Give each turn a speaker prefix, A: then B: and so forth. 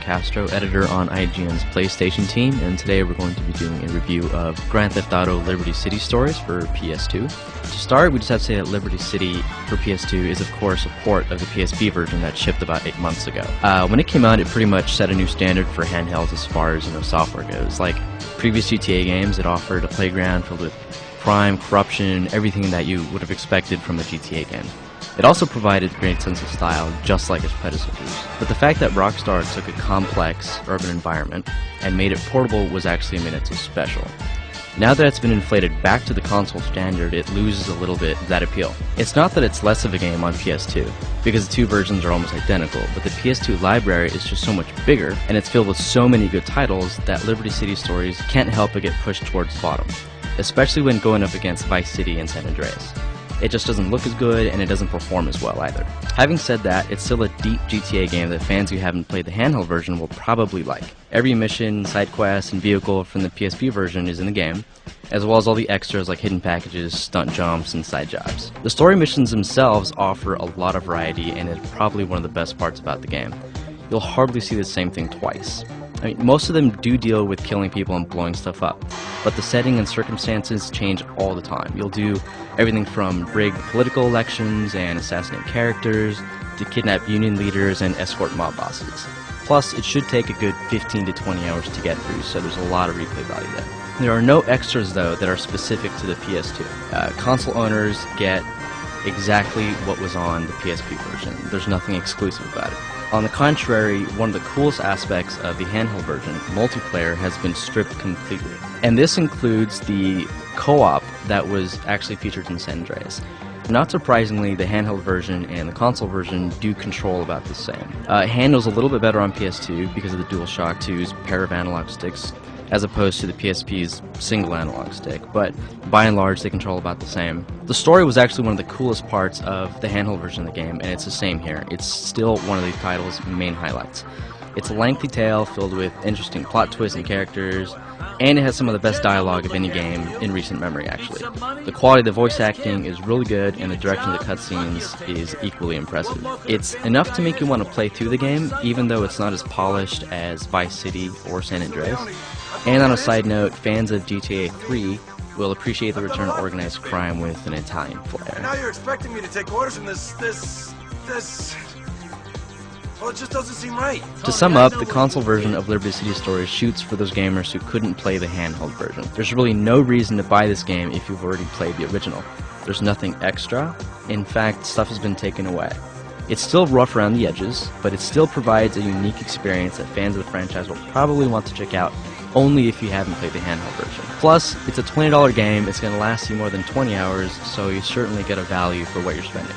A: Castro, editor on IGN's PlayStation team, and today we're going to be doing a review of Grand Theft Auto Liberty City Stories for PS2. To start, we just have to say that Liberty City for PS2 is of course a port of the PSP version that shipped about 8 months ago. When it came out, it pretty much set a new standard for handhelds as far as software goes. Like previous GTA games, it offered a playground filled with crime, corruption, everything that you would have expected from a GTA game. It also provided a great sense of style, just like its predecessors. But the fact that Rockstar took a complex urban environment and made it portable was actually made it so special. Now that it's been inflated back to the console standard, it loses a little bit of that appeal. It's not that it's less of a game on PS2, because the two versions are almost identical, but the PS2 library is just so much bigger, and it's filled with so many good titles that Liberty City Stories can't help but get pushed towards the bottom, especially when going up against Vice City and San Andreas. It just doesn't look as good, and it doesn't perform as well either. Having said that, it's still a deep GTA game that fans who haven't played the handheld version will probably like. Every mission, side quest, and vehicle from the PSP version is in the game, as well as all the extras like hidden packages, stunt jumps, and side jobs. The story missions themselves offer a lot of variety, and is probably one of the best parts about the game. You'll hardly see the same thing twice. I mean, most of them do deal with killing people and blowing stuff up, but the setting and circumstances change all the time. You'll do everything from rig political elections and assassinate characters, to kidnap union leaders and escort mob bosses. Plus, it should take a good 15 to 20 hours to get through, so there's a lot of replay value there. There are no extras, though, that are specific to the PS2. Console owners get exactly what was on the PSP version. There's nothing exclusive about it. On the contrary, one of the coolest aspects of the handheld version, multiplayer, has been stripped completely. And this includes the co-op that was actually featured in San Andreas. Not surprisingly, the handheld version and the console version do control about the same. It handles a little bit better on PS2 because of the DualShock 2's pair of analog sticks, as opposed to the PSP's single analog stick, but by and large they control about the same. The story was actually one of the coolest parts of the handheld version of the game, and it's the same here. It's still one of the title's main highlights. It's a lengthy tale filled with interesting plot twists and characters, and it has some of the best dialogue of any game in recent memory, actually. The quality of the voice acting is really good, and the direction of the cutscenes is equally impressive. It's enough to make you want to play through the game, even though it's not as polished as Vice City or San Andreas. And on a side note, fans of GTA 3 will appreciate the return of organized crime with an Italian flair.
B: And now you're expecting me to take orders from this... Well, it just doesn't seem right.
A: To sum up, the console version of Liberty City Stories shoots for those gamers who couldn't play the handheld version. There's really no reason to buy this game if you've already played the original. There's nothing extra. In fact, stuff has been taken away. It's still rough around the edges, but it still provides a unique experience that fans of the franchise will probably want to check out only if you haven't played the handheld version. Plus, it's a $20 game, it's going to last you more than 20 hours, so you certainly get a value for what you're spending.